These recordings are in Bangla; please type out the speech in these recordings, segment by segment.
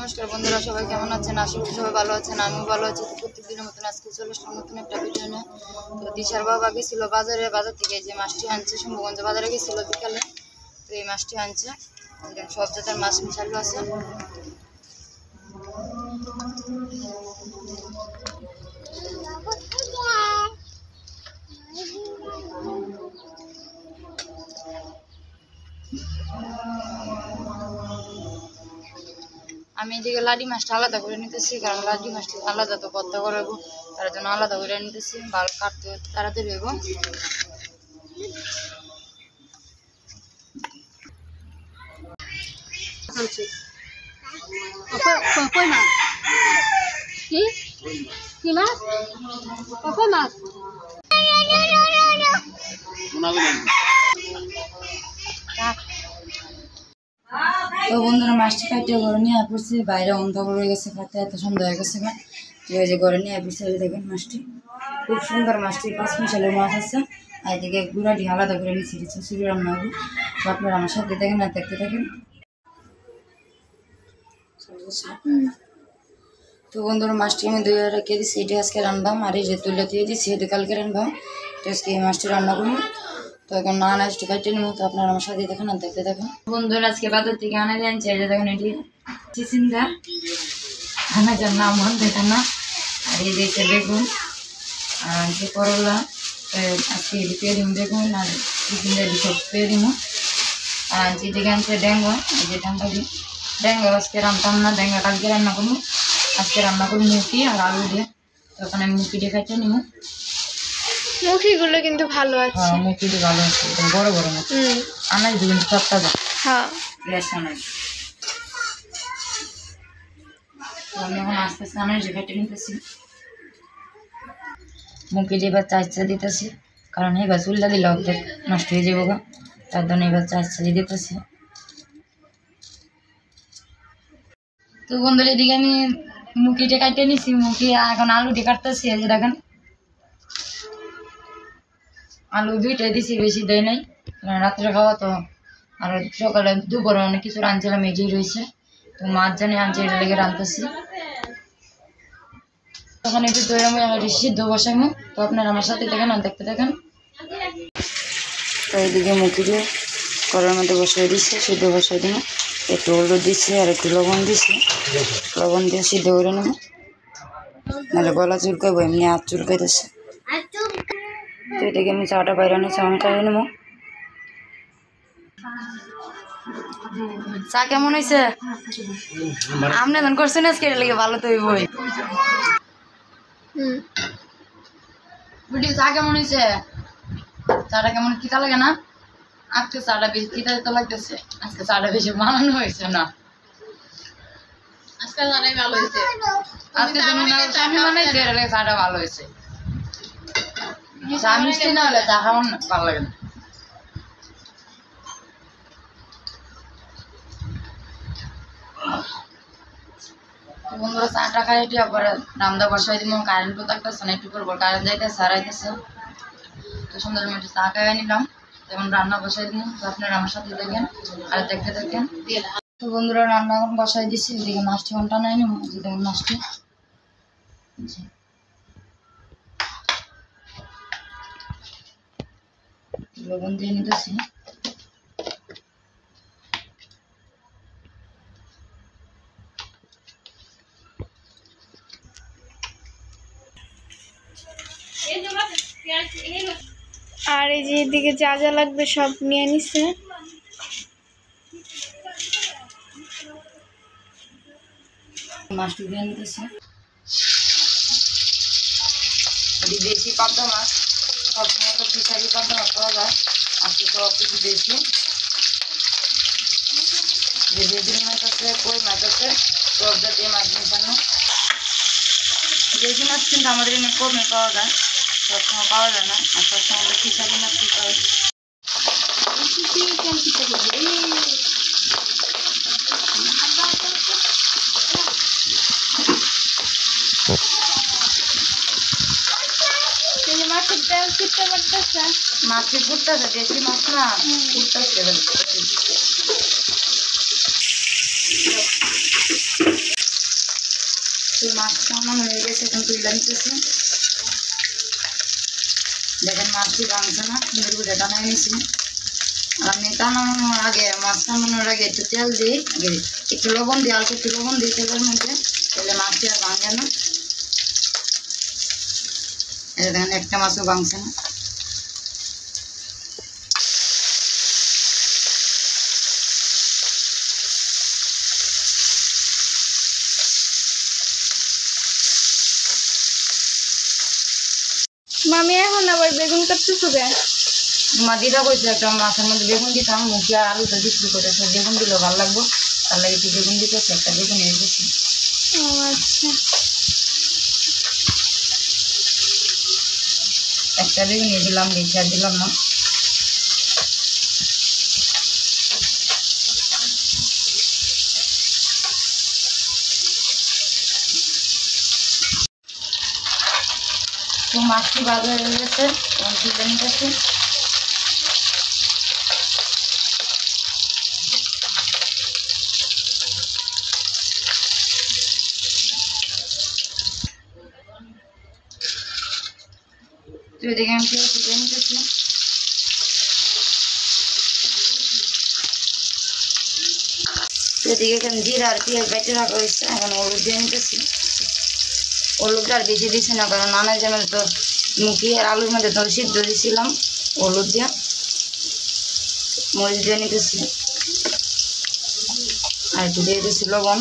নমস্কার বন্ধুরা, সবাই কেমন আছেন? আশা করি সবাই ভালো আছেন, আমিও ভালো আছি। তো প্রত্যেকদিনের মতন আজকে চলে আসলাম নতুন একটা ভিডিও নিয়ে। তো দিশার বাবা গেছিল বাজার থেকে যে মাছটি আনছে, শম্ভুগঞ্জ বাজারে গেছিল বিকালে। তো এই মাছটি আনছে, সব জাতের মাছ মিশালো আছে। আমি এদিকে লাডি মাছটা আলাদা করে নিতেছি, কারণ লাডি মাছটা আলাদা তো ভর্তা করবো, তার জন্য আলাদা করে নিতেছি। ভালো কাটতে তাড়াতাড়ি হইব। তো বন্ধুরা, মাছটি কাটিয়ে ঘরে নিয়ে পড়ছি। বাইরে অন্ধকার হয়ে গেছে, খাতে এত সুন্দর হয়ে গেছে। তো এই যে ঘরে নিয়ে পড়ছি, দেখেন মাছটি খুব সুন্দর। মাছটি 5 মিশালের মাছ আছে। আর এদিকে গুঁড়াটি আলাদা করে নিচ্ছি, চুরি রান্না হবে। তো আপনারা আমার সাথে দেখেন আর দেখতে থাকেন। তো বন্ধুরা, মাছটি আমি 2 রেখে দিচ্ছি, এটি আজকে রান্নাম। আর এই যে তুলে দিয়ে দিচ্ছি, এটি কালকে রান্নাম। তো আজকে এই মাছটি রান্না করবো। তো এখন আনাজটি কাটিয়ে নেবো। তো আপনারা আমার সাথে দেখেন আর দেখতে থাকেন। বন্ধুরা, আজকে বাজার থেকে আনাজ আনছে। এই যে দেখেন, এটি চিচিন্দা আনাজের নাম মন দেখেন না। আর এই দিয়েছে বেগুন, আর যে করলা। আজকে এটি পেয়ে দিব বেগুন, আর চিচিন্দা সব পেয়ে দিব। আর যেদিকে আনছে ডেঙ্গা, এই যে ডেঙ্গা আজকে রান্নাম না, ডেঙ্গা কালকে রান্না করবো। আজকে রান্না করবো মুখি আর আলু দিয়ে। তখন আমি মুখি দিয়ে খাইতে নিব। মুখিগুলো কিন্তু ভালো আছে। হ্যাঁ, মুখিটি ভালো আছে, বড় বড় মুখি। আনাজ কিন্তু সব তাজা, হ্যাঁ ফ্রেশ আনাজ। আমি এখন আস্তে আস্তে আনাজ কেটে নিতেছি। মুখিটি এবার চাইচা দিতেছি, কারণ এবার চুলটা দিলে অর্ধেক নষ্ট হয়ে যাবো। তার জন্য এবার চাইচা দিতেছি। তো বন্ধুরা, এদিকে আমি মুখিটা কাটে নিছি। মুখি এখন আলুটি কাটতেছি। এই যে দেখেন, আলু 2টাই দিছি, বেশি দেয় নাই, রাত্রে খাওয়া তো। আর সকালে দুপুরে অনেক কিছু রাঁধছিলাম, এটাই রয়েছে। তো মাছ জানি আনছে, এটা লেগে রাঁধতেছি। তখন একটু তৈরি সিদ্ধ বসাইমো। তো আপনারা আমার সাথে দেখেন আর দেখতে থাকেন। তো এইদিকে মুখিটি কড়ার মধ্যে বসাই দিচ্ছে, সিদ্ধ বসাই দিব। একটু হলুদ দিচ্ছি আর একটু লবণ দিচ্ছি। লবণ দিয়ে সিদ্ধ করে নেব, নাহলে গলা চুলকাইব, এমনি হাত চুলকাইতেছে। তো এদিকে আমি চাটা বাইরে নিয়েছি, আমি খাইয়ে নেবো। চা কেমন হয়েছে? আপনি এখন করছেন আজকে, এটা লেগে ভালো তো হইবই। চা কেমন হয়েছে? চাটা কেমন, কিতা লাগে না? আজকে চাটা বেশি কিতা তো লাগতেছে। আজকে চাটা বেশি বানানো হয়েছে না, আজকে চাটাই ভালো হয়েছে। আজকে আমি বানাইছি, এটা লেগে চাটা ভালো হয়েছে। চা মিষ্টি না হলে চা খাওয়ান ভালো লাগে না। বন্ধুরা, চাটা খাই এটি পরে রান্না বসাই দিব। কারেন্টও থাকতেছে না, একটু করবো, কারেন্ট যাইতেছে হারাইতেছে। তো সুন্দর আমি একটু চা খাইয়ে নিলাম, যেমন রান্না বসাই দিব। তো আপনারা আমার সাথে দেখেন আর দেখতে থাকেন। তো বন্ধুরা, রান্না এখন বসাই দিচ্ছি। এদিকে মাছটি ঘন্টা নাই নিব, দেখেন মাছটি লবণ দিয়ে নিতেছি। আর এই যে এদিকে যা যা লাগবে সব নিয়ে নিছে। মাছটি দিয়ে নিতেছি। দেশি পাবদা মাছ, সবসময় তো ফিশারি পাবদা মাছ পাওয়া যায়, আজকে সব কিছু দেশি। দেশি মাছ আছে, কই মাছ আছে, সব জাতীয় মাছ মিশানো। দেশি মাছ কিন্তু আমাদের এখানে কমে পাওয়া যায়, সবসময় পাওয়া যায় না। আর সবসময় আমরা ফিশারি মাছ পাই। মাছটি ফুটতেছে, দেশি মাছ না, ফুটতেছে। তো মাছটা আমার হয়ে গেছে, এখন তুলে নিতেছে। দেখেন মাছটি ভাঙছে না, সুন্দর করে টানাই নিয়েছি। আর আমি টানানোর আগে, মাছ টানানোর আগে একটু তেল দিই, একটু লবণ দিই, অল্প একটু লবণ দিই তেলের মধ্যে, তাহলে মাছটি আর ভাঙে না। এটা দেখেন একটা মাছও ভাঙছে না। মামি এখন আবার বেগুন কাটতেছো কেন? মা দিদা কইছে একটা মাছের মধ্যে বেগুন দিতাম, মুখি আর আলুটা বিক্রি করেছে, বেগুন দিলেও ভালো লাগবো, তার লাগে একটু বেগুন দিতেছে, একটা বেগুন এনে গেছি। ও আচ্ছা, একটা বেগুন নিয়ে দিলাম, বেশি আর দিলাম না। তো মাছটি ভাজা হয়ে গেছে, এখন তুলে নিতেছি। তো এদিকে আমি তুলে নিতেছি। তো এদিকে এখানে জিরা আর পেঁয়াজ বেটে রাখা হয়েছে, এখন হলুদ দিয়ে নিতেছি। হলুদটা আর বেশি দিচ্ছি না, কারণ নানার যেমন তো মুখি আর আলুর মধ্যে তো সিদ্ধ দিয়েছিলাম হলুদ দিয়ে। মরিচ দিয়ে নিতেছি, আর একটু দিয়ে দিচ্ছি লবণ।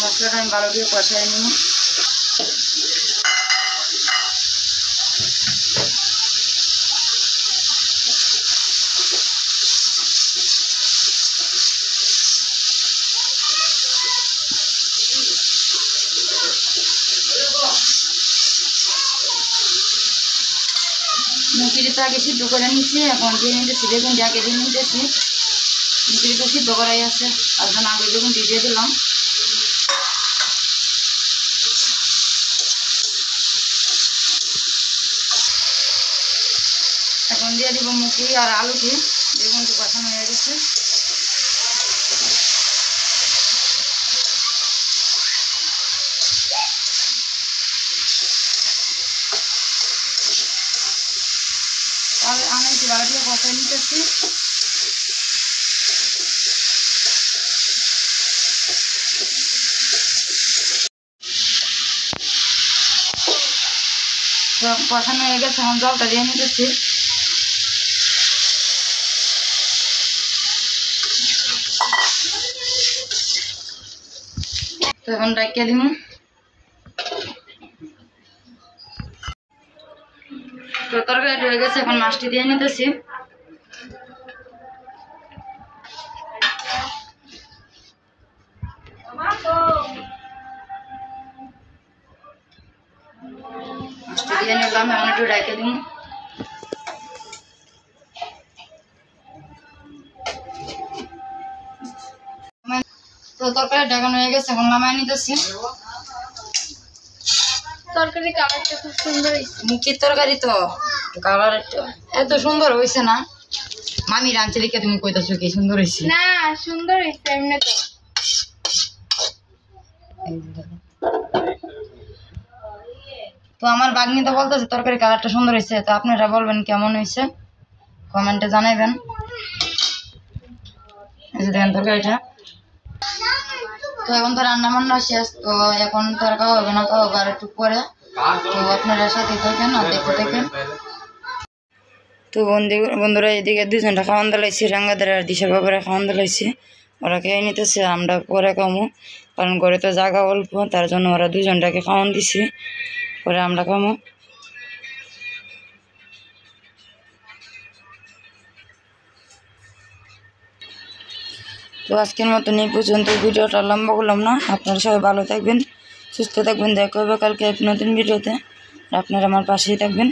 মশলাটা আমি ভালো করে কষাই নিব। মুখিটা আগে সিদ্ধ করে নিচ্ছি, এখন দিয়ে নিতেছি বেগুন দিয়ে আগে দিয়ে নিতেছি। মুখিটা সিদ্ধ করাই আছে, আর জন্য আগে বেগুন দিয়ে দিলাম। এখন দিয়ে দিব মুখি আর আলুটি, বেগুনটি কষানো হয়ে গেছে। আমি একটু ভালো করে কষাই নিতেছি। তো কষানো হয়ে গেছে, এখন জলটা দিয়ে নিতেছি। তো এখন ডাকিয়ে দিব। তো তরকারি হয়ে গেছে, এখন মাছটি দিয়ে নিতেছি। মাছটি দিয়ে নিলাম, এখন একটু ডাকিয়ে দিব। তো তরকারি ডাকানো হয়ে গেছে, এখন নামাই নিতেছি। তরকারি কালারটা খুব সুন্দর হয়েছে। মুখির তরকারি তো কালার এত সুন্দর হয়েছে না, মামি রাঁধছে লিখে তুমি কইতেছো কি সুন্দর হয়েছে? না, সুন্দর হয়েছে এমনি তো। তো আমার বাগনি তো বলতেছে তরকারি কালারটা সুন্দর হয়েছে, তো আপনারা বলবেন কেমন হয়েছে, কমেন্টে জানাইবেন। এই যে দেখেন তরকারিটা। তো এখন তো রান্না বান্না শেষ, তো এখন তো আর খাওয়া হবে না, খাওয়া হবে আর একটু পরে। তো আপনারা সাথে থাকেন আর দেখতে থাকেন। তো বন্ধুরা এদিকে দুজনটা খাওয়ান দিলাইছি, রাঙ্গাদার আর দিশার বাবারা খাওয়ান দিলাইছি। ওরা খেয়ে নিতেছে, আমরা পরে খামো, কারণ ঘরে তো জায়গা অল্প, তার জন্য ওরা দুজনটাকে খাওয়ান দিছি, পরে আমরা খামো। তো আজকের মতন এই পর্যন্ত, ভিডিওটা লম্বা করলাম না। আপনারা সবাই ভালো থাকবেন, সুস্থ থাকবেন, দেখা হবে কালকে এক নতুন ভিডিওতে। আপনারা আমার পাশেই থাকবেন।